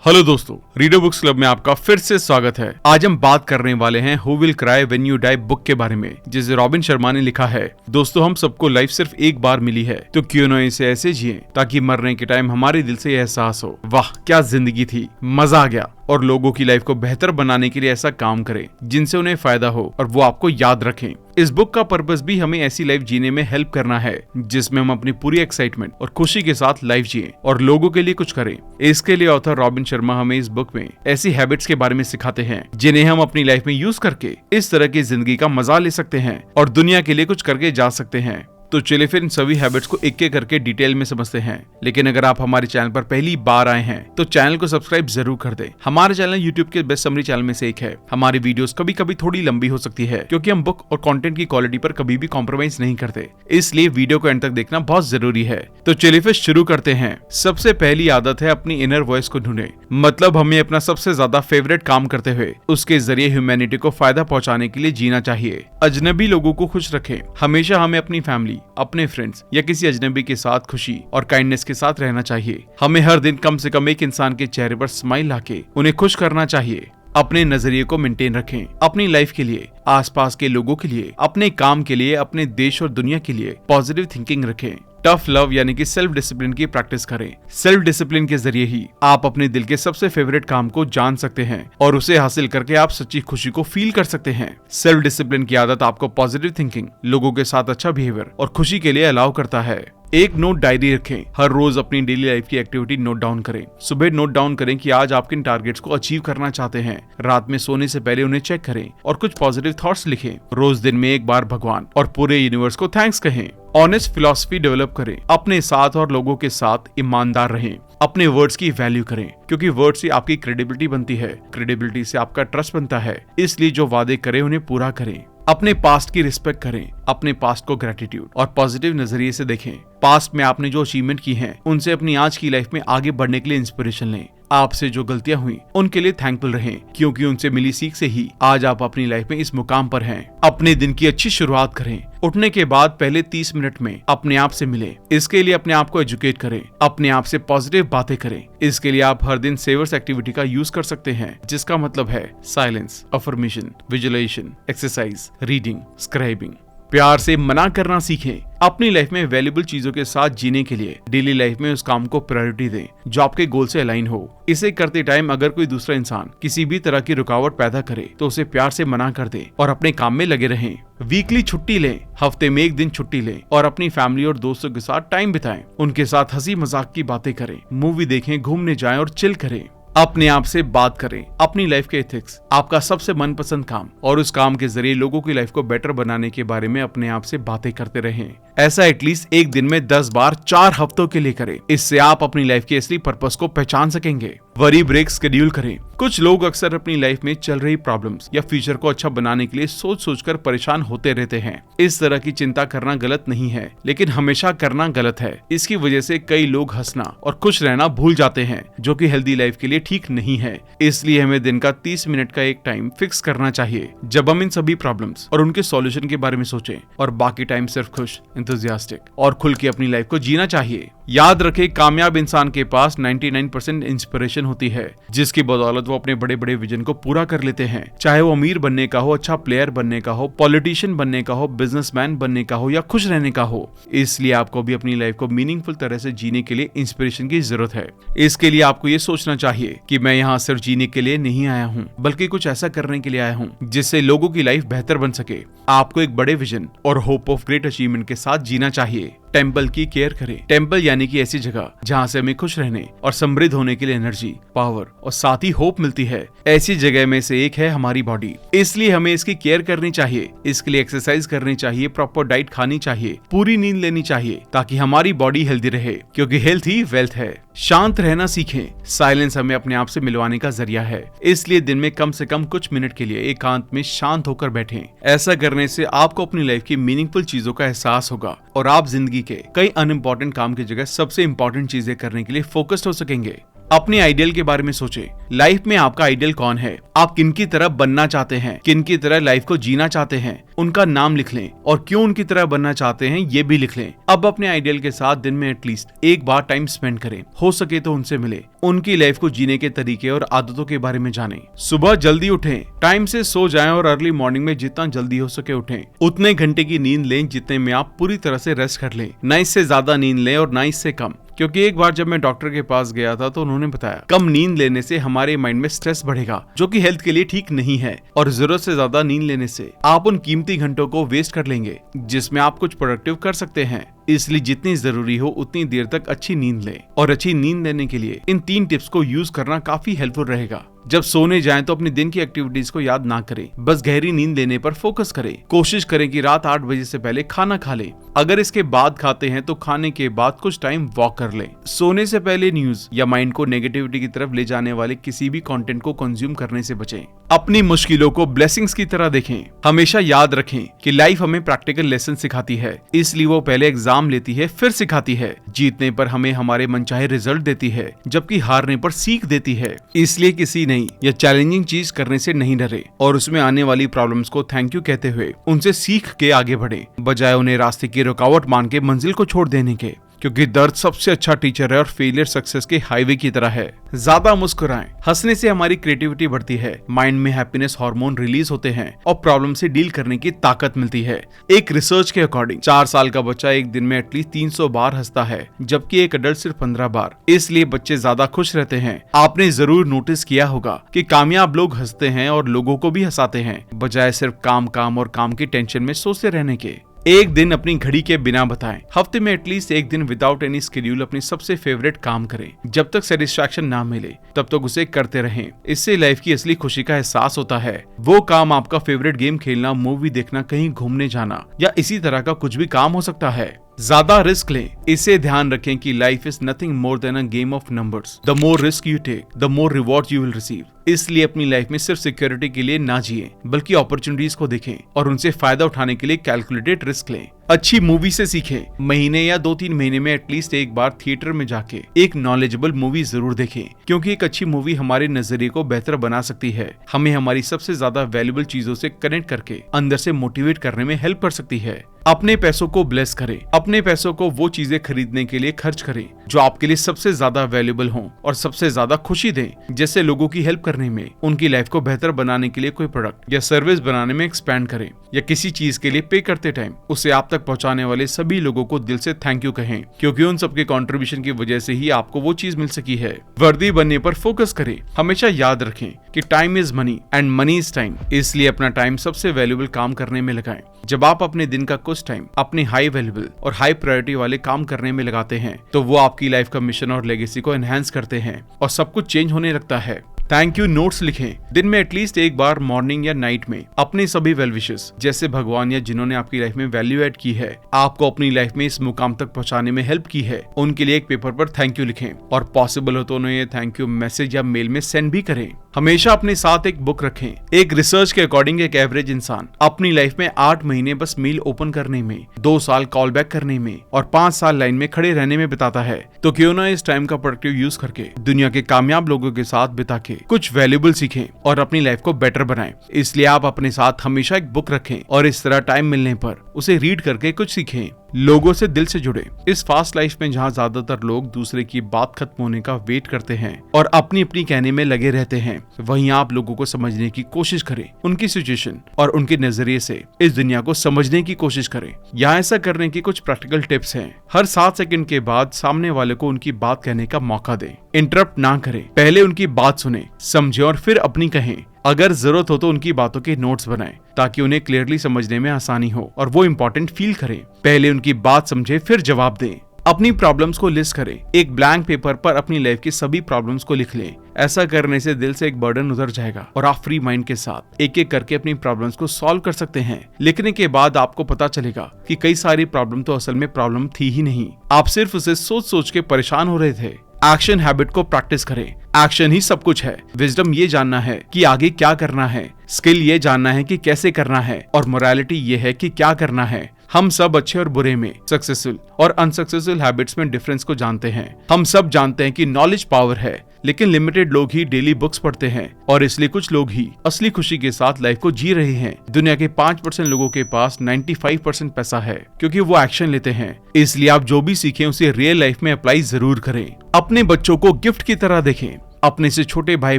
Hello दोस्तों, reader books club में आपका फिर से स्वागत है। आज हम बात करने वाले हैं who will cry when you die book के बारे में, जिसे रॉबिन शर्मा ने लिखा है। दोस्तों, हम सबको लाइफ सिर्फ एक बार मिली है, तो क्यों न इसे ऐसे जिए ताकि मरने के टाइम हमारे दिल से यह एहसास हो, वाह क्या जिंदगी थी, मजा आ गया। और लोगों की लाइफ को बेहतर बनाने के लिए ऐसा काम करें जिनसे उन्हें फायदा हो और वो आपको याद रखें। इस बुक का पर्पस भी हमें ऐसी लाइफ जीने में हेल्प करना है जिसमें हम अपनी पूरी एक्साइटमेंट और खुशी के साथ लाइफ जिए और लोगों के लिए कुछ करें। इसके लिए ऑथर रॉबिन शर्मा हमें इस बुक में ऐसी हैबिट्स के बारे में सिखाते हैं जिन्हें हम अपनी लाइफ में यूज करके इस तरह की जिंदगी का मजा ले सकते हैं और दुनिया के लिए कुछ करके जा सकते हैं। तो चलिए फिर इन सभी हैबिट्स को एक एक करके डिटेल में समझते हैं। लेकिन अगर आप हमारे चैनल पर पहली बार आए हैं तो चैनल को सब्सक्राइब जरूर कर दें। हमारे चैनल यूट्यूब के बेस्ट समरी चैनल में से एक है। हमारी वीडियोस कभी कभी थोड़ी लंबी हो सकती है क्योंकि हम बुक और कंटेंट की क्वालिटी पर कभी भी कॉम्प्रोमाइज नहीं करते, इसलिए वीडियो को एंड तक देखना बहुत जरूरी है। तो चलिए फिर शुरू करते हैं। सबसे पहली आदत है अपनी इनर वॉइस को ढूंढे। मतलब हमें अपना सबसे ज्यादा फेवरेट काम करते हुए उसके जरिए ह्यूमैनिटी को फायदा पहुंचाने के लिए जीना चाहिए। अजनबी लोगों को खुश रखें। हमेशा हमें अपनी फैमिली, अपने फ्रेंड्स या किसी अजनबी के साथ खुशी और काइंडनेस के साथ रहना चाहिए। हमें हर दिन कम से कम एक इंसान के चेहरे पर स्माइल लाके उन्हें खुश करना चाहिए। अपने नजरिए को मेंटेन रखें। अपनी लाइफ के लिए, आसपास के लोगों के लिए, अपने काम के लिए, अपने देश और दुनिया के लिए पॉजिटिव थिंकिंग रखें। टफ लव यानी कि सेल्फ डिसिप्लिन की प्रैक्टिस करें। सेल्फ डिसिप्लिन के जरिए ही आप अपने दिल के सबसे फेवरेट काम को जान सकते हैं और उसे हासिल करके आप सच्ची खुशी को फील कर सकते हैं। सेल्फ डिसिप्लिन की आदत आपको पॉजिटिव थिंकिंग, लोगों के साथ अच्छा बिहेवियर और खुशी के लिए अलाउ करता है। एक नोट डायरी रखें। हर रोज अपनी डेली लाइफ की एक्टिविटी नोट डाउन करें। सुबह नोट डाउन करें कि आज आप किन टारगेट्स को अचीव करना चाहते हैं। रात में सोने से पहले उन्हें चेक करें और कुछ पॉजिटिव थॉट्स लिखें। रोज दिन में एक बार भगवान और पूरे यूनिवर्स को थैंक्स कहें। ऑनेस्ट फिलॉसफी डेवलप करें। अपने साथ और लोगों के साथ ईमानदार रहें। अपने वर्ड्स की वैल्यू करें क्योंकि वर्ड्स से आपकी क्रेडिबिलिटी बनती है। क्रेडिबिलिटी से आपका ट्रस्ट बनता है, इसलिए जो वादे करें उन्हें पूरा करें। अपने पास्ट की रिस्पेक्ट करें। अपने पास्ट को ग्रेटिट्यूड और पॉजिटिव नजरिए से देखें। पास्ट में आपने जो अचीवमेंट की हैं, उनसे अपनी आज की लाइफ में आगे बढ़ने के लिए इंस्पिरेशन लें। आपसे जो गलतियां हुई उनके लिए थैंकफुल रहें क्योंकि उनसे मिली सीख से ही आज आप अपनी लाइफ में इस मुकाम पर हैं। अपने दिन की अच्छी शुरुआत करें। उठने के बाद पहले 30 मिनट में अपने आप से मिलें। इसके लिए अपने आप को एजुकेट करें। अपने आप से पॉजिटिव बातें करें। इसके लिए आप हर दिन सेवर्स एक्टिविटी का यूज कर सकते हैं, जिसका मतलब है silence, affirmation, visualization, exercise, reading, scribing. प्यार से मना करना सीखें। अपनी लाइफ में वैल्यूएबल चीजों के साथ जीने के लिए डेली लाइफ में उस काम को प्रायोरिटी दें जो आपके गोल से अलाइन हो। इसे करते टाइम अगर कोई दूसरा इंसान किसी भी तरह की रुकावट पैदा करे तो उसे प्यार से मना कर दें और अपने काम में लगे रहें। वीकली छुट्टी लें। हफ्ते में एक दिन छुट्टी लें और अपनी फैमिली और दोस्तों के साथ टाइम बिताएं। उनके साथ हंसी मजाक की बातें करें, मूवी देखें, घूमने जाएं और चिल करें। अपने आप से बात करें। अपनी लाइफ के एथिक्स, आपका सबसे मनपसंद काम और उस काम के जरिए लोगों की लाइफ को बेटर बनाने के बारे में अपने आप से बातें करते रहें। ऐसा एटलीस्ट एक दिन में 10 बार 4 हफ्तों के लिए करें। इससे आप अपनी लाइफ के असली पर्पस को पहचान सकेंगे। वरी ब्रेक शेड्यूल करें। कुछ लोग अक्सर अपनी लाइफ में चल रही प्रॉब्लम्स या फ्यूचर को अच्छा बनाने के लिए सोच सोचकर परेशान होते रहते हैं। इस तरह की चिंता करना गलत नहीं है, लेकिन हमेशा करना गलत है। इसकी वजह से कई लोग हंसना और खुश रहना भूल जाते हैं, जो कि हेल्दी लाइफ के लिए ठीक नहीं है। इसलिए हमें दिन का 30 मिनट का एक टाइम फिक्स करना चाहिए जब हम इन सभी प्रॉब्लम्स और उनके सॉल्यूशन के बारे में सोचें, और बाकी टाइम सिर्फ खुश, एंथुसियास्टिक और खुल के अपनी लाइफ को जीना चाहिए। याद रखें, कामयाब इंसान के पास 99% इंस्पिरेशन होती है, जिसकी बदौलत वो अपने बड़े बड़े विजन को पूरा कर लेते हैं। चाहे वो अमीर बनने का हो, अच्छा प्लेयर बनने का हो, पॉलिटिशियन बनने का हो, बिजनेसमैन बनने का हो या खुश रहने का हो। इसलिए आपको भी अपनी लाइफ को मीनिंगफुल तरह से जीने के लिए इंस्पिरेशन की जरूरत है। इसके लिए आपको ये सोचना चाहिए कि मैं यहाँ सिर्फ जीने के लिए नहीं आया हूँ, बल्कि कुछ ऐसा करने के लिए आया हूँ जिससे लोगों की लाइफ बेहतर बन सके। आपको एक बड़े विजन और होप ऑफ ग्रेट अचीवमेंट के साथ जीना चाहिए। टेम्पल की केयर करें। टेम्पल यानी कि ऐसी जगह जहाँ से हमें खुश रहने और समृद्ध होने के लिए एनर्जी, पावर और साथ ही होप मिलती है। ऐसी जगह में से एक है हमारी बॉडी, इसलिए हमें इसकी केयर करनी चाहिए। इसके लिए एक्सरसाइज करनी चाहिए, प्रॉपर डाइट खानी चाहिए, पूरी नींद लेनी चाहिए ताकि हमारी बॉडी हेल्दी रहे, क्योंकि हेल्थ ही वेल्थ है। शांत रहना सीखें। साइलेंस हमें अपने आप से मिलवाने का जरिया है, इसलिए दिन में कम से कम कुछ मिनट के लिए एकांत में शांत होकर बैठें। ऐसा करने से आपको अपनी लाइफ की मीनिंगफुल चीजों का एहसास होगा और आप जिंदगी के कई अनइम्पोर्टेंट काम की जगह सबसे इम्पोर्टेंट चीजें करने के लिए फोकस्ड हो सकेंगे। अपने आइडियल के बारे में सोचें। लाइफ में आपका आइडियल कौन है, आप किन की तरह बनना चाहते हैं, किन की तरह लाइफ को जीना चाहते हैं, उनका नाम लिख लें और क्यों उनकी तरह बनना चाहते हैं ये भी लिख लें। अब अपने आइडियल के साथ दिन में एटलीस्ट एक बार टाइम स्पेंड करें, हो सके तो उनसे मिले, उनकी लाइफ को जीने के तरीके और आदतों के बारे में जानें। सुबह जल्दी उठें, टाइम से सो जाएं और अर्ली मॉर्निंग में जितना जल्दी हो सके उठें। उतने घंटे की नींद लें जितने में आप पूरी तरह से रेस्ट कर लें, ना इससे ज्यादा नींद लें और ना इससे कम। क्योंकि एक बार जब मैं डॉक्टर के पास गया था तो उन्होंने बताया कम नींद लेने से हमारे माइंड में स्ट्रेस बढ़ेगा, जो कि हेल्थ के लिए ठीक नहीं है, और जरूरत से ज्यादा नींद लेने से आप उन कीमती घंटों को वेस्ट कर लेंगे जिसमें आप कुछ प्रोडक्टिव कर सकते हैं। इसलिए जितनी जरूरी हो उतनी देर तक अच्छी नींद लें, और अच्छी नींद लेने के लिए इन 3 टिप्स को यूज करना काफी हेल्पफुल रहेगा। जब सोने जाएं तो अपने दिन की एक्टिविटीज को याद ना करें, बस गहरी नींद लेने पर फोकस करें। कोशिश करें कि रात 8 बजे से पहले खाना खा लें। अगर इसके बाद खाते हैं तो खाने के बाद कुछ टाइम वॉक कर लें। सोने से पहले न्यूज या माइंड को नेगेटिविटी की तरफ ले जाने वाले किसी भी कंटेंट को कंज्यूम करने से बचें। अपनी मुश्किलों को ब्लेसिंग्स की तरह देखें। हमेशा याद रखें कि लाइफ हमें प्रैक्टिकल लेसन सिखाती है, इसलिए वो पहले एग्जाम लेती है फिर सिखाती है। जीतने पर हमें हमारे मनचाहे रिजल्ट देती है, जबकि हारने पर सीख देती है। इसलिए किसी नई या चैलेंजिंग चीज करने से नहीं डरे और उसमें आने वाली प्रॉब्लम्स को थैंक यू कहते हुए उनसे सीख के आगे बढ़े, बजाय उन्हें रास्ते की रुकावट मान के मंजिल को छोड़ देने के। क्योंकि दर्द सबसे अच्छा टीचर है और फेलियर सक्सेस के हाईवे की तरह है। ज्यादा मुस्कुराएं, हंसने से हमारी क्रिएटिविटी बढ़ती है, माइंड में हैप्पीनेस हार्मोन रिलीज होते हैं और प्रॉब्लम से डील करने की ताकत मिलती है। एक रिसर्च के अकॉर्डिंग 4 साल का बच्चा एक दिन में एटलीस्ट 300 बार हंसता है, जबकि एक अडल्ट सिर्फ 15 बार। इसलिए बच्चे ज्यादा खुश रहते हैं। आपने जरूर नोटिस किया होगा कि कामयाब लोग हंसते हैं और लोगों को भी हंसाते हैं, बजाय सिर्फ काम और काम की टेंशन में सोचते रहने के। एक दिन अपनी घड़ी के बिना बताएं। हफ्ते में एटलीस्ट एक दिन विदाउट एनी शेड्यूल अपनी सबसे फेवरेट काम करें। जब तक सेटिस्फैक्शन ना मिले तब तक उसे करते रहें। इससे लाइफ की असली खुशी का एहसास होता है। वो काम आपका फेवरेट गेम खेलना, मूवी देखना, कहीं घूमने जाना या इसी तरह का कुछ भी काम हो सकता है। ज्यादा रिस्क लें। इसे ध्यान रखें कि life is nothing more than a game of numbers. The more risk you take, the more reward you will receive. इसलिए अपनी लाइफ में सिर्फ सिक्योरिटी के लिए ना जिए, बल्कि अपॉर्चुनिटीज को देखें और उनसे फायदा उठाने के लिए कैलकुलेटेड रिस्क लें। अच्छी मूवी से सीखें। महीने या 2-3 महीने में एटलीस्ट एक बार थिएटर में जाके एक नॉलेजेबल मूवी जरूर देखें, क्योंकि एक अच्छी मूवी हमारे नजरिए को बेहतर बना सकती है, हमें हमारी सबसे ज्यादा वैल्यूएबल चीजों से कनेक्ट करके अंदर से मोटिवेट करने में हेल्प कर सकती है। अपने पैसों को ब्लेस करें। अपने पैसों को वो चीजें खरीदने के लिए खर्च करें जो आपके लिए सबसे ज्यादा वैल्यूएबल हों और सबसे ज्यादा खुशी दें, जैसे लोगों की हेल्प करने में, उनकी लाइफ को बेहतर बनाने के लिए कोई प्रोडक्ट या सर्विस बनाने में एक्सपैंड करें, या किसी चीज के लिए पे करते टाइम उसे आप तक पहुंचाने वाले सभी लोगों को दिल से थैंक यू कहें, क्योंकि उन सबके कंट्रीब्यूशन की वजह से ही आपको वो चीज मिल सकी है। वर्दी बनने पर फोकस करें। हमेशा याद रखें कि time is money and money is time. इसलिए अपना टाइम सबसे वैल्यूएबल काम करने में लगाएं। जब आप अपने दिन का कुछ टाइम अपने हाई वैल्यूएबल और हाई प्रायोरिटी वाले काम करने में लगाते हैं तो वो आपकी लाइफ का मिशन और लेगेसी को एनहांस करते हैं और सब कुछ चेंज होने लगता है। थैंक यू नोट्स लिखें। दिन में एटलीस्ट एक बार मॉर्निंग या नाइट में अपने सभी वेल विशेस, जैसे भगवान या जिन्होंने आपकी लाइफ में वैल्यू ऐड की है, आपको अपनी लाइफ में इस मुकाम तक पहुंचाने में हेल्प की है, उनके लिए एक पेपर पर थैंक यू लिखें और पॉसिबल हो तो उन्हें ये थैंक यू मैसेज या मेल में सेंड भी करें। हमेशा अपने साथ एक बुक रखें। एक रिसर्च के अकॉर्डिंग एक एवरेज इंसान अपनी लाइफ में 8 महीने बस मेल ओपन करने में, 2 साल कॉल बैक करने में और 5 साल लाइन में खड़े रहने में बिताता है। तो क्यों ना इस टाइम का प्रोडक्टिव यूज करके दुनिया के कामयाब लोगों के साथ बिता के कुछ वैल्यूएबल सीखें और अपनी लाइफ को बेटर बनाएं। इसलिए आप अपने साथ हमेशा एक बुक रखें और इस तरह टाइम मिलने पर उसे रीड करके कुछ सीखें। लोगों से दिल से जुड़े। इस फास्ट लाइफ में जहाँ ज्यादातर लोग दूसरे की बात खत्म होने का वेट करते हैं और अपनी अपनी कहने में लगे रहते हैं, वहीं आप लोगों को समझने की कोशिश करें, उनकी सिचुएशन और उनके नजरिए से इस दुनिया को समझने की कोशिश करें। यहाँ ऐसा करने की कुछ प्रैक्टिकल टिप्स हैं। हर 7 सेकंड के बाद सामने वाले को उनकी बात कहने का मौका दें। इंटरप्ट ना करें, पहले उनकी बात सुने, समझे और फिर अपनी कहें। अगर जरूरत हो तो उनकी बातों के नोट्स बनाएं ताकि उन्हें क्लियरली समझने में आसानी हो और वो इम्पोर्टेंट फील करें। पहले उनकी बात समझे फिर जवाब दें। अपनी प्रॉब्लम्स को लिस्ट करें। एक ब्लैंक पेपर पर अपनी लाइफ की सभी प्रॉब्लम्स को लिख लें। ऐसा करने से दिल से एक बर्डन उतर जाएगा और आप फ्री माइंड के साथ एक एक करके अपनी प्रॉब्लम्स को सॉल्व कर सकते हैं। लिखने के बाद आपको पता चलेगा कि कई सारी प्रॉब्लम तो असल में प्रॉब्लम थी ही नहीं, आप सिर्फ उसे सोच सोच के परेशान हो रहे थे। एक्शन हैबिट को प्रैक्टिस करें। एक्शन ही सब कुछ है। विजडम ये जानना है कि आगे क्या करना है, स्किल ये जानना है कि कैसे करना है और मोरालिटी ये है कि क्या करना है। हम सब अच्छे और बुरे में, सक्सेसफुल और अनसक्सेसफुल हैबिट्स में डिफरेंस को जानते हैं। हम सब जानते हैं कि नॉलेज पावर है, लेकिन लिमिटेड लोग ही डेली बुक्स पढ़ते हैं और इसलिए कुछ लोग ही असली खुशी के साथ लाइफ को जी रहे हैं। दुनिया के 5% लोगों के पास 95% पैसा है, क्योंकि वो एक्शन लेते हैं। इसलिए आप जो भी सीखें उसे रियल लाइफ में अप्लाई जरूर करें। अपने बच्चों को गिफ्ट की तरह देखें। अपने से छोटे भाई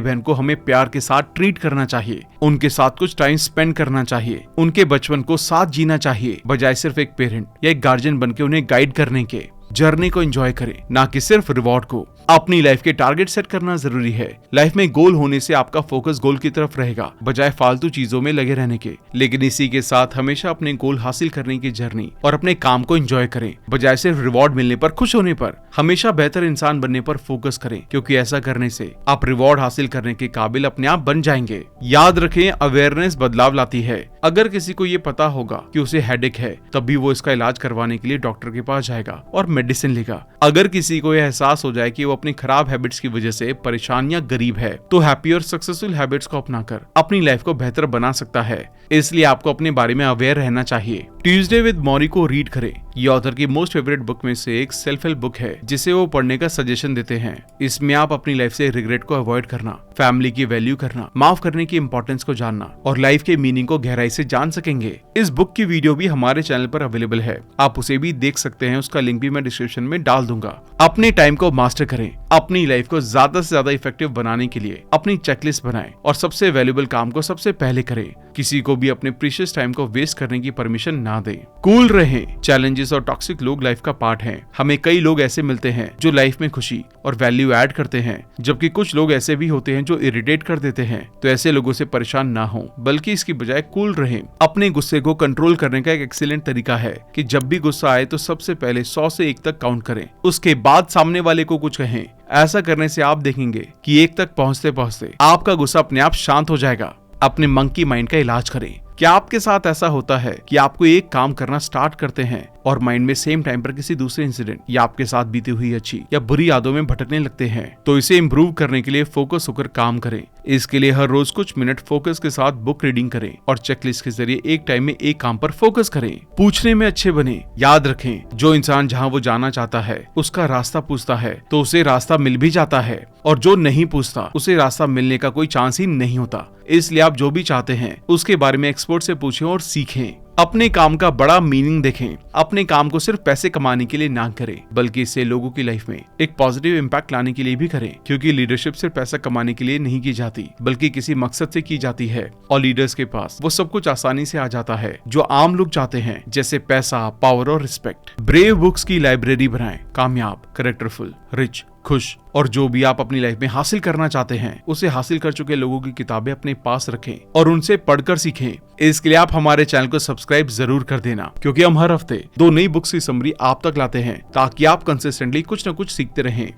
बहन को हमें प्यार के साथ ट्रीट करना चाहिए, उनके साथ कुछ टाइम स्पेंड करना चाहिए, उनके बचपन को साथ जीना चाहिए, बजाय सिर्फ एक पेरेंट या एक गार्जियन बनके उन्हें गाइड करने के। जर्नी को एंजॉय करें, ना कि सिर्फ रिवॉर्ड को। अपनी लाइफ के टारगेट सेट करना जरूरी है। लाइफ में गोल होने से आपका फोकस गोल की तरफ रहेगा, बजाय फालतू चीजों में लगे रहने के। लेकिन इसी के साथ हमेशा अपने गोल हासिल करने की जर्नी और अपने काम को एंजॉय करें, बजाय सिर्फ रिवॉर्ड मिलने पर खुश होने पर। हमेशा बेहतर इंसान बनने पर फोकस करें, क्योंकि ऐसा करने से आप रिवॉर्ड हासिल करने के काबिल अपने आप बन जाएंगे। याद रखें, अवेयरनेस बदलाव लाती है। अगर किसी को ये पता होगा कि उसे हेडेक है, तब भी वो इसका इलाज करवाने के लिए डॉक्टर के पास जाएगा और मेडिसिन लेगा। अगर किसी को यह एहसास हो जाए कि वो अपनी खराब हैबिट्स की वजह से परेशान या गरीब है, तो हैप्पी और सक्सेसफुल हैबिट्स को अपनाकर अपनी लाइफ को बेहतर बना सकता है। इसलिए आपको अपने बारे में अवेयर रहना चाहिए। ट्यूजडे विद मौरी को रीड करें। ये ऑथर की मोस्ट फेवरेट बुक में से एक सेल्फ हेल्प बुक है, जिसे वो पढ़ने का सजेशन देते हैं। इसमें आप अपनी लाइफ से रिग्रेट को अवॉइड करना, फैमिली की वैल्यू करना, माफ करने की इंपॉर्टेंस को जानना और लाइफ के मीनिंग को गहराई से जान सकेंगे। इस बुक की वीडियो भी हमारे चैनल पर अवेलेबल है, आप उसे भी देख सकते हैं। उसका लिंक भी मैं डिस्क्रिप्शन में डाल दूंगा। अपने टाइम को मास्टर करें। अपनी लाइफ को ज्यादा से ज्यादा इफेक्टिव बनाने के लिए अपनी चेकलिस्ट बनाएं और सबसे वैल्यूएबल काम को सबसे पहले करें। किसी को भी अपने प्रीशियस टाइम को वेस्ट करने की परमिशन ना दें। कूल रहें। चैलेंजेस और टॉक्सिक लोग लाइफ का पार्ट हैं। हमें कई लोग ऐसे मिलते हैं जो लाइफ में खुशी और वैल्यू ऐड करते हैं, जबकि कुछ लोग ऐसे भी होते हैं जो इरिटेट कर देते हैं। तो ऐसे लोगों से परेशान ना हो, बल्कि इसकी बजाय कूल रहें। अपने गुस्से को कंट्रोल करने का एक एक्सीलेंट तरीका है कि जब भी गुस्सा आए तो सबसे पहले 100 से 1 तक काउंट करें, उसके बाद सामने वाले को कुछ कहें। ऐसा करने से आप देखेंगे कि 1 तक पहुंचते पहुंचते आपका गुस्सा अपने आप शांत हो जाएगा। अपने मंकी माइंड का इलाज करें। क्या आपके साथ ऐसा होता है कि आपको एक काम करना स्टार्ट करते हैं और माइंड में सेम टाइम पर किसी दूसरे इंसिडेंट या आपके साथ बीती हुई अच्छी या बुरी यादों में भटकने लगते हैं? तो इसे इम्प्रूव करने के लिए फोकस होकर काम करें। इसके लिए हर रोज कुछ मिनट फोकस के साथ बुक रीडिंग करें और चेकलिस्ट के जरिए एक टाइम में एक काम पर फोकस करें। पूछने में अच्छे बने। याद रखें, जो इंसान जहाँ वो जाना चाहता है उसका रास्ता पूछता है तो उसे रास्ता मिल भी जाता है, और जो नहीं पूछता उसे रास्ता मिलने का कोई चांस ही नहीं होता। इसलिए आप जो भी चाहते हैं उसके बारे में एक्सपर्ट से पूछें और सीखें। अपने काम का बड़ा मीनिंग देखें। अपने काम को सिर्फ पैसे कमाने के लिए ना करें, बल्कि इसे लोगों की लाइफ में एक पॉजिटिव इम्पैक्ट लाने के लिए भी करें, क्योंकि लीडरशिप सिर्फ पैसा कमाने के लिए नहीं की जाती, बल्कि किसी मकसद से की जाती है। और लीडर्स के पास वो सब कुछ आसानी से आ जाता है जो आम लोग चाहते हैं, जैसे पैसा, पावर और रिस्पेक्ट। ब्रेव बुक्स की लाइब्रेरी बनाएं। कामयाब, कैरेक्टरफुल, रिच, खुश और जो भी आप अपनी लाइफ में हासिल करना चाहते हैं उसे हासिल कर चुके लोगों की किताबें अपने पास रखें और उनसे पढ़कर सीखें। इसके लिए आप हमारे चैनल को सब्सक्राइब जरूर कर देना, क्योंकि हम हर हफ्ते 2 नई बुक्स की समरी आप तक लाते हैं, ताकि आप कंसिस्टेंटली कुछ न कुछ सीखते रहें।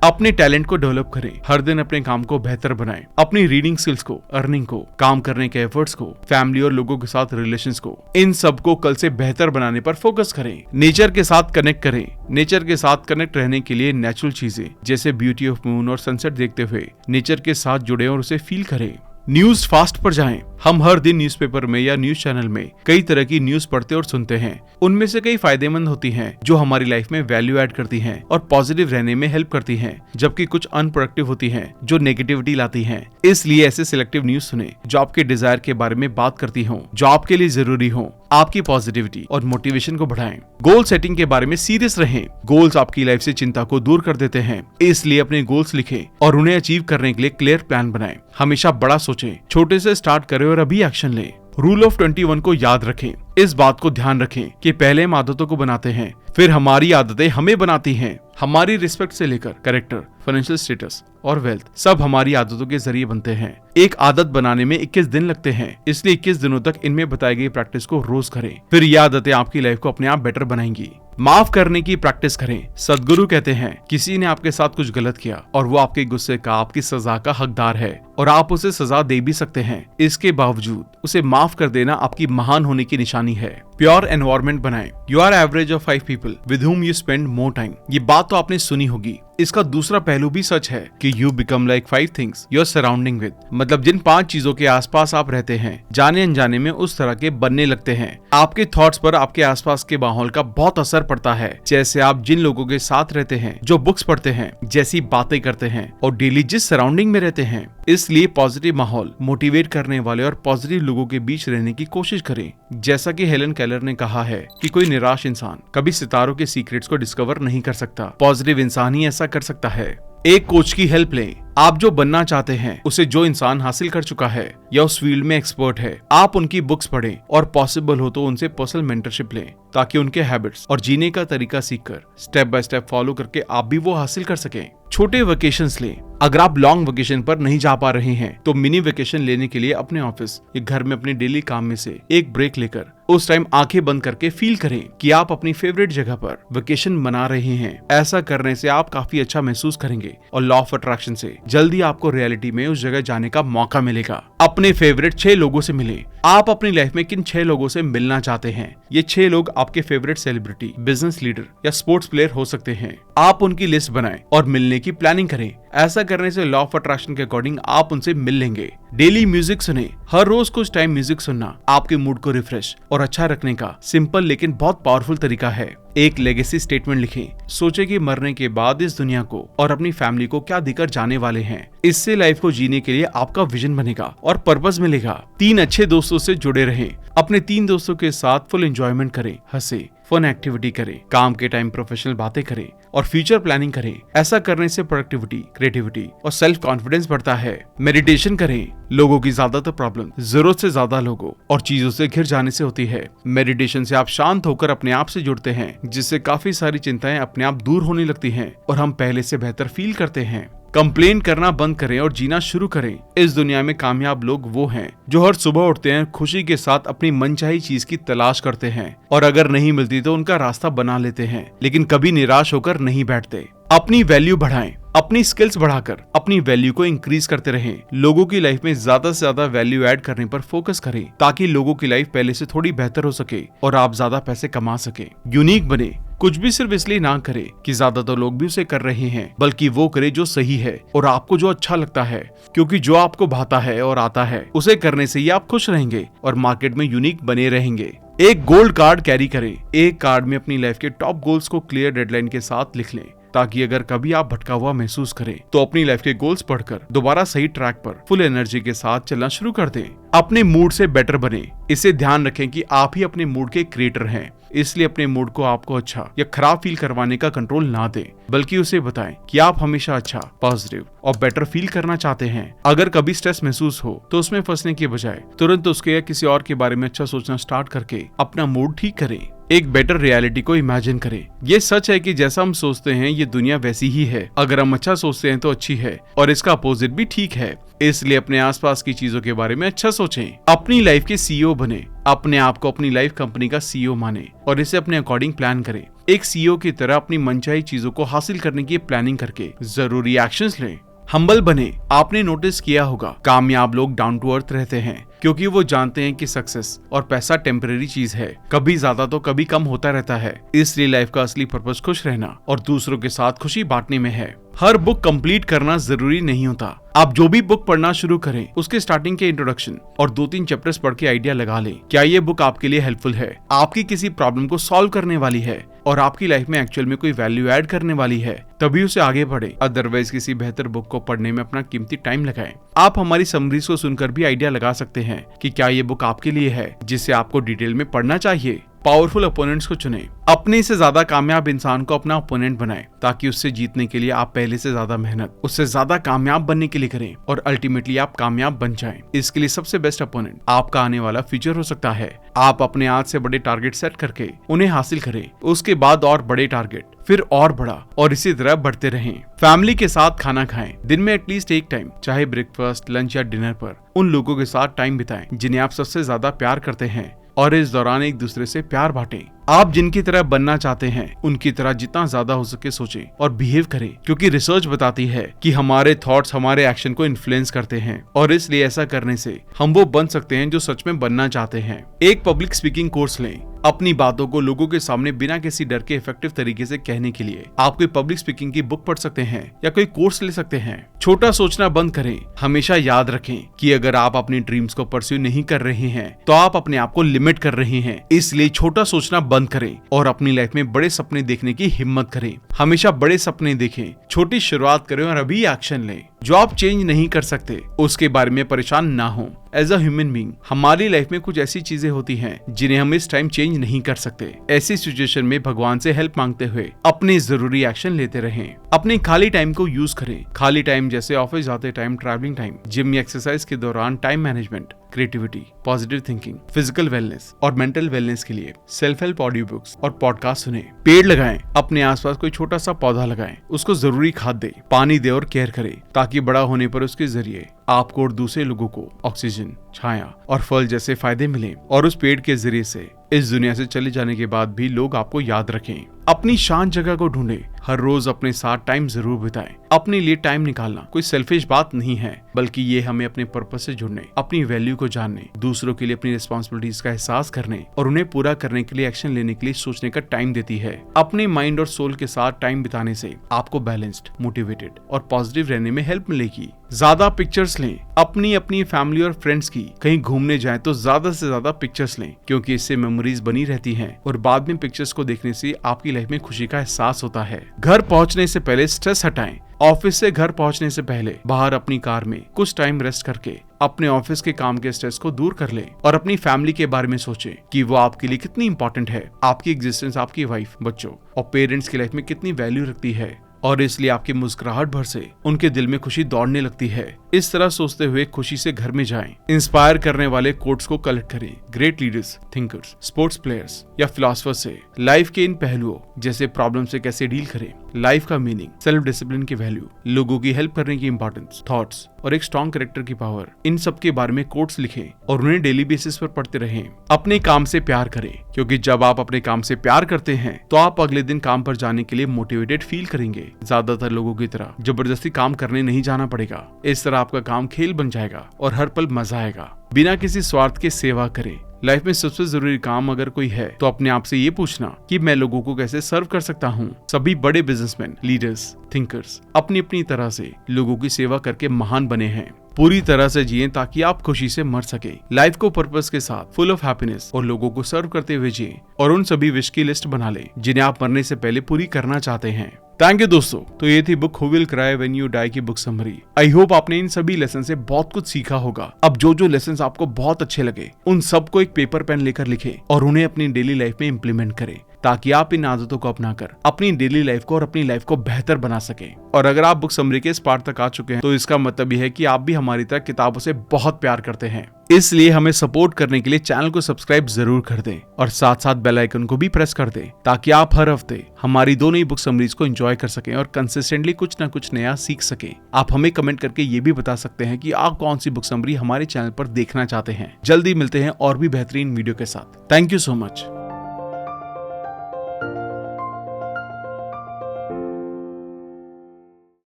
अपने टैलेंट को डेवलप करें। हर दिन अपने काम को बेहतर बनाएं। अपनी रीडिंग स्किल्स को, अर्निंग को, काम करने के एफर्ट्स को, फैमिली और लोगों के साथ रिलेशंस को, इन सब को कल से बेहतर बनाने पर फोकस करें। नेचर के साथ कनेक्ट करें। नेचर के साथ कनेक्ट रहने के लिए नेचुरल चीजें जैसे ब्यूटी ऑफ मून और सनसेट देखते हुए नेचर के साथ जुड़े और उसे फील करें। न्यूज फास्ट पर जाएं। हम हर दिन न्यूज़पेपर में या न्यूज चैनल में कई तरह की न्यूज पढ़ते और सुनते हैं। उनमें से कई फायदेमंद होती हैं, जो हमारी लाइफ में वैल्यू ऐड करती हैं और पॉजिटिव रहने में हेल्प करती हैं, जबकि कुछ अनप्रोडक्टिव होती हैं जो नेगेटिविटी लाती हैं। इसलिए ऐसे सिलेक्टिव न्यूज सुने जो आपके डिजायर के बारे में बात करती हो, जो आपके लिए जरूरी हो, आपकी पॉजिटिविटी और मोटिवेशन को बढ़ाएं। गोल सेटिंग के बारे में सीरियस रहें। गोल्स आपकी लाइफ से चिंता को दूर कर देते हैं, इसलिए अपने गोल्स लिखें और उन्हें अचीव करने के लिए क्लियर प्लान बनाएं। हमेशा बड़ा सोचें, छोटे से स्टार्ट करें और अभी एक्शन लें। रूल ऑफ 21 को याद रखें। इस बात को ध्यान रखें कि पहले हम आदतों को बनाते हैं, फिर हमारी आदतें हमें बनाती हैं। हमारी रिस्पेक्ट से लेकर कैरेक्टर, फाइनेंशियल स्टेटस और वेल्थ सब हमारी आदतों के जरिए बनते हैं। एक आदत बनाने में 21 दिन लगते हैं, इसलिए 21 दिनों तक इनमें बताई गई प्रैक्टिस को रोज करें। फिर ये आदतें आपकी लाइफ को अपने आप बेटर बनाएंगी। माफ करने की प्रैक्टिस करें। सदगुरु कहते हैं, किसी ने आपके साथ कुछ गलत किया और वो आपके गुस्से का, आपकी सजा का हकदार है, और आप उसे सजा दे भी सकते हैं। इसके बावजूद उसे माफ कर देना आपकी महान होने की निशानी है। प्योर एनवायरनमेंट बनाएं। You are average of 5 people with whom you spend more time. ये बात तो आपने सुनी होगी। इसका दूसरा पहलू भी सच है कि you become like 5 things you are surrounding with. मतलब जिन 5 चीजों के आसपास आप रहते हैं, जाने अनजाने में उस तरह के बनने लगते हैं। आपके थॉट्स पर आपके आसपास के माहौल का बहुत असर पड़ता है। जैसे आप जिन लोगों के साथ रहते हैं, जो बुक्स पढ़ते हैं, जैसी बातें करते हैं और डेली जिस सराउंडिंग में रहते हैं। इसलिए पॉजिटिव माहौल, मोटिवेट करने वाले और पॉजिटिव लोगों के बीच रहने की कोशिश करें। जैसा कि हेलन केलर ने कहा है कि कोई निराश इंसान कभी सितारों के सीक्रेट्स को डिस्कवर नहीं कर सकता। पॉजिटिव इंसान ही ऐसा कर सकता है। एक कोच की हेल्प लें। आप जो बनना चाहते हैं उसे जो इंसान हासिल कर चुका है या उस फील्ड में एक्सपर्ट है, आप उनकी बुक्स पढ़ें और पॉसिबल हो तो उनसे पर्सनल मेंटरशिप लें, ताकि उनके हैबिट्स और जीने का तरीका सीखकर स्टेप बाय स्टेप फॉलो करके आप भी वो हासिल कर सकें। छोटे वेकेशंस लें। अगर आप लॉन्ग वेकेशन पर नहीं जा पा रहे हैं तो मिनी वेकेशन लेने के लिए अपने ऑफिस या घर में अपने डेली काम में से एक ब्रेक लेकर उस टाइम आंखें बंद करके फील करें कि आप अपनी फेवरेट जगह पर वेकेशन मना रहे हैं। ऐसा करने से आप काफी अच्छा महसूस करेंगे और लॉ ऑफ अट्रैक्शन से जल्दी आपको रियलिटी में उस जगह जाने का मौका मिलेगा। अपने फेवरेट 6 लोगों से मिलें। आप अपनी लाइफ में किन 6 लोगों से मिलना चाहते हैं? ये 6 लोग आपके फेवरेट सेलिब्रिटी, बिजनेस लीडर या स्पोर्ट्स प्लेयर हो सकते हैं। आप उनकी लिस्ट बनाएं और मिलने की प्लानिंग करें। ऐसा करने से लॉ ऑफ अट्रैक्शन के अकॉर्डिंग आप उनसे मिल लेंगे। डेली म्यूजिक सुने। हर रोज कुछ टाइम म्यूजिक सुनना आपके मूड को रिफ्रेश और अच्छा रखने का सिंपल लेकिन बहुत पावरफुल तरीका है। एक लेगेसी स्टेटमेंट लिखें। सोचे कि मरने के बाद इस दुनिया को और अपनी फैमिली को क्या देकर जाने वाले हैं। इससे लाइफ को जीने के लिए आपका विजन बनेगा और पर्पस मिलेगा। 3 अच्छे दोस्तों से जुड़े रहें। अपने 3 दोस्तों के साथ फुल एंजॉयमेंट करें, हंसे, फन एक्टिविटी करें, काम के टाइम प्रोफेशनल बातें करें और फ्यूचर प्लानिंग करें। ऐसा करने से प्रोडक्टिविटी, क्रिएटिविटी और सेल्फ कॉन्फिडेंस बढ़ता है। मेडिटेशन करें। लोगों की ज्यादातर प्रॉब्लम जरूरत से ज्यादा लोगों और चीजों से घिर जाने से होती है। मेडिटेशन से आप शांत होकर अपने आप से जुड़ते हैं, जिससे काफी सारी चिंताएं अपने आप दूर होने लगती हैं और हम पहले से बेहतर फील करते हैं। कंप्लेन करना बंद करें और जीना शुरू करें। इस दुनिया में कामयाब लोग वो हैं जो हर सुबह उठते हैं, खुशी के साथ अपनी मनचाही चीज की तलाश करते हैं और अगर नहीं मिलती तो उनका रास्ता बना लेते हैं, लेकिन कभी निराश होकर नहीं बैठते। अपनी वैल्यू बढ़ाएं। अपनी स्किल्स बढ़ाकर अपनी वैल्यू को इंक्रीज करते रहें। लोगों की लाइफ में ज्यादा से ज्यादा वैल्यू ऐड करने पर फोकस करें, ताकि लोगों की लाइफ पहले से थोड़ी बेहतर हो सके और आप ज्यादा पैसे कमा सके। यूनिक बने। कुछ भी सिर्फ इसलिए ना करे कि ज्यादातर लोग भी उसे कर रहे हैं, बल्कि वो करे जो सही है और आपको जो अच्छा लगता है, क्योंकि जो आपको भाता है और आता है उसे करने से ही आप खुश रहेंगे और मार्केट में यूनिक बने रहेंगे। एक गोल्ड कार्ड कैरी करें। एक कार्ड में अपनी लाइफ के टॉप गोल्स को क्लियर डेडलाइन के साथ लिख लें, ताकि अगर कभी आप भटका हुआ महसूस करें तो अपनी लाइफ के गोल्स पढ़कर दोबारा सही ट्रैक पर फुल एनर्जी के साथ चलना शुरू कर दें। अपने मूड से बेटर बने। इसे ध्यान रखें कि आप ही अपने मूड के क्रिएटर हैं, इसलिए अपने मूड को आपको अच्छा या खराब फील करवाने का कंट्रोल ना दें, बल्कि उसे बताएं कि आप हमेशा अच्छा, पॉजिटिव और बेटर फील करना चाहते हैं। अगर कभी स्ट्रेस महसूस हो तो उसमें फंसने के बजाय तुरंत उसके या किसी और के बारे में अच्छा सोचना स्टार्ट करके अपना मूड ठीक करें। एक बेटर रियलिटी को इमेजिन करें। ये सच है कि जैसा हम सोचते हैं ये दुनिया वैसी ही है। अगर हम अच्छा सोचते हैं तो अच्छी है और इसका अपोजिट भी ठीक है। इसलिए अपने आसपास की चीजों के बारे में अच्छा सोचें। अपनी लाइफ के सीईओ बने। अपने आप को अपनी लाइफ कंपनी का सीईओ माने और इसे अपने अकॉर्डिंग प्लान करें। एक सीईओ की तरह अपनी मनचाही चीजों को हासिल करने की प्लानिंग करके जरूरी एक्शंस लें। हम्बल बने। आपने नोटिस किया होगा कामयाब लोग डाउन टू अर्थ रहते हैं, क्योंकि वो जानते हैं कि सक्सेस और पैसा टेम्परेरी चीज है, कभी ज्यादा तो कभी कम होता रहता है। इसलिए लाइफ का असली पर्पस खुश रहना और दूसरों के साथ खुशी बांटने में है। हर बुक कंप्लीट करना जरूरी नहीं होता। आप जो भी बुक पढ़ना शुरू करें उसके स्टार्टिंग के इंट्रोडक्शन और 2-3 चैप्टर्स पढ़ के आइडिया लगा लें। क्या ये बुक आपके लिए हेल्पफुल है, आपकी किसी प्रॉब्लम को सॉल्व करने वाली है और आपकी लाइफ में एक्चुअल में कोई वैल्यू ऐड करने वाली है, तभी उसे आगे बढ़े। अदरवाइज किसी बेहतर बुक को पढ़ने में अपना कीमती टाइम लगाएं। आप हमारी समरीज को सुनकर भी आइडिया लगा सकते हैं कि क्या ये बुक आपके लिए है, जिसे आपको डिटेल में पढ़ना चाहिए। पावरफुल ओपोनेंट्स को चुनें। अपने से ज्यादा कामयाब इंसान को अपना ओपोनेंट बनाएं, ताकि उससे जीतने के लिए आप पहले से ज्यादा मेहनत, उससे ज्यादा कामयाब बनने के लिए करें और अल्टीमेटली आप कामयाब बन जाएं। इसके लिए सबसे बेस्ट ओपोनेंट आपका आने वाला फ्यूचर हो सकता है। आप अपने आज से बड़े टारगेट सेट करके उन्हें हासिल करें, उसके बाद और बड़े टारगेट, फिर और बड़ा, और इसी तरह बढ़ते रहें। फैमिली के साथ खाना खाएं। दिन में एटलीस्ट एक टाइम, चाहे ब्रेकफास्ट, लंच या डिनर पर, उन लोगों के साथ टाइम बिताएं जिन्हें आप सबसे ज्यादा प्यार करते हैं और इस दौरान एक दूसरे से प्यार बांटें। आप जिनकी तरह बनना चाहते हैं उनकी तरह जितना ज्यादा हो सके सोचें और बिहेव करें, क्योंकि रिसर्च बताती है कि हमारे थॉट्स हमारे एक्शन को इन्फ्लुएंस करते हैं और इसलिए ऐसा करने से हम वो बन सकते हैं जो सच में बनना चाहते हैं। एक पब्लिक स्पीकिंग कोर्स लें। अपनी बातों को लोगों के सामने बिना किसी डर के इफेक्टिव तरीके से कहने के लिए आप कोई पब्लिक स्पीकिंग की बुक पढ़ सकते हैं या कोई कोर्स ले सकते हैं। छोटा सोचना बंद करें। हमेशा याद रखें कि अगर आप अपनी ड्रीम्स को परस्यू नहीं कर रहे हैं तो आप अपने आप को लिमिट कर रहे हैं। इसलिए छोटा सोचना बंद करें और अपनी लाइफ में बड़े सपने देखने की हिम्मत करें। हमेशा बड़े सपने देखें, छोटी शुरुआत करें और अभी एक्शन लें। जो आप चेंज नहीं कर सकते उसके बारे में परेशान ना हो। एज अ ह्यूमन बीइंग हमारी लाइफ में कुछ ऐसी चीजें होती हैं जिन्हें हम इस टाइम चेंज नहीं कर सकते। ऐसी सिचुएशन में भगवान से हेल्प मांगते हुए अपने जरूरी एक्शन लेते रहें। अपने खाली टाइम को यूज करें। खाली टाइम जैसे ऑफिस जाते टाइम, ट्रैवलिंग टाइम, जिम या एक्सरसाइज के दौरान time management, creativity, positive thinking, physical wellness और मेंटल वेलनेस के लिए सेल्फ हेल्प ऑडियो बुक्स और पॉडकास्ट सुने। पेड़ लगाएं। अपने आसपास कोई छोटा सा पौधा लगाएं, उसको जरूरी खाद दें, पानी दे और केयर करें ताकि बड़ा होने पर उसके जरिए आपको और दूसरे लोगों को ऑक्सीजन, छाया और फल जैसे फायदे मिले और उस पेड़ के जरिए से इस दुनिया से चले जाने के बाद भी लोग आपको याद रखें। अपनी शांत जगह को ढूंढें। हर रोज अपने साथ टाइम जरूर बिताएं। अपने लिए टाइम निकालना कोई सेल्फिश बात नहीं है, बल्कि ये हमें अपने पर्पस से जुड़ने, अपनी वैल्यू को जानने, दूसरों के लिए अपनी रिस्पॉन्सिबिलिटीज का एहसास करने और उन्हें पूरा करने के लिए एक्शन लेने के लिए सोचने का टाइम देती है। अपने माइंड और सोल के साथ टाइम बिताने से आपको बैलेंस्ड, मोटिवेटेड और पॉजिटिव रहने में हेल्प मिलेगी। ज्यादा पिक्चर्स लें। अपनी फैमिली और फ्रेंड्स की कहीं घूमने जाएं तो ज्यादा से ज्यादा पिक्चर्स लें, क्योंकि इससे मेमोरीज बनी रहती हैं और बाद में पिक्चर्स को देखने से आपकी लाइफ में खुशी का एहसास होता है। घर पहुंचने से पहले स्ट्रेस हटाएं। ऑफिस से घर पहुंचने से पहले बाहर अपनी कार में कुछ टाइम रेस्ट करके अपने ऑफिस के काम के स्ट्रेस को दूर कर लें और अपनी फैमिली के बारे में सोचें कि वो आपके लिए कितनी इंपॉर्टेंट है। आपकी एग्जिस्टेंस आपकी वाइफ, बच्चों और पेरेंट्स की लाइफ में कितनी वैल्यू रखती है और इसलिए आपकी मुस्कुराहट भर से उनके दिल में खुशी दौड़ने लगती है। इस तरह सोचते हुए खुशी से घर में जाएं। इंस्पायर करने वाले कोट्स को कलेक्ट करें। Great leaders, thinkers, sports players या फिलोसफर्स से लाइफ के इन पहलुओं जैसे प्रॉब्लम से कैसे डील करें, लाइफ का मीनिंग, सेल्फ डिसिप्लिन की वैल्यू, लोगों की हेल्प करने की इंपॉर्टेंस, थॉट्स और एक स्ट्रॉन्ग कैरेक्टर की पावर, इन सब के बारे में कोट्स लिखें और उन्हें डेली बेसिस पर पढ़ते रहें। अपने काम से प्यार करें, क्योंकि जब आप अपने काम से प्यार करते हैं तो आप अगले दिन काम पर जाने के लिए मोटिवेटेड फील करेंगे। ज्यादातर लोगों की तरह जबरदस्ती काम करने नहीं जाना पड़ेगा। इस तरह आपका काम खेल बन जाएगा और हर पल मजा आएगा। बिना किसी स्वार्थ के सेवा करें। लाइफ में सबसे जरूरी काम अगर कोई है तो अपने आप से ये पूछना कि मैं लोगों को कैसे सर्व कर सकता हूँ। सभी बड़े बिजनेसमैन, लीडर्स, थिंकर्स अपनी अपनी तरह से लोगों की सेवा करके महान बने हैं। पूरी तरह से जिएं ताकि आप खुशी से मर सके। लाइफ को पर्पस के साथ, फुल ऑफ हैप्पीनेस और लोगों को सर्व करते हुए जिएं और उन सभी विश की लिस्ट बना लें जिन्हें आप मरने से पहले पूरी करना चाहते हैं। थैंक यू दोस्तों। तो ये थी book who will cry when you die की बुक समरी। आई होप आपने इन सभी लेसन से बहुत कुछ सीखा होगा। अब जो जो लेसन आपको बहुत अच्छे लगे उन सबको एक पेपर पेन लेकर लिखें और उन्हें अपनी डेली लाइफ में इम्प्लीमेंट करें, ताकि आप इन आदतों को अपनाकर अपनी डेली लाइफ को और अपनी लाइफ को बेहतर बना सकें। और अगर आप बुक समरी के इस पार्ट तक आ चुके हैं तो इसका मतलब यह है कि आप भी हमारी तरह किताबों से बहुत प्यार करते हैं। इसलिए हमें सपोर्ट करने के लिए चैनल को सब्सक्राइब जरूर कर दें और साथ साथ बेल आइकन को भी प्रेस कर दें, ताकि आप हर हफ्ते हमारी 2 नई बुक समरीज को एंजॉय कर सकें और कंसिस्टेंटली कुछ न कुछ नया सीख सकें। आप हमें कमेंट करके ये भी बता सकते हैं कि आप कौन सी बुक समरी हमारे चैनल पर देखना चाहते हैं। जल्दी मिलते हैं और भी बेहतरीन वीडियो के साथ। Thank you so much.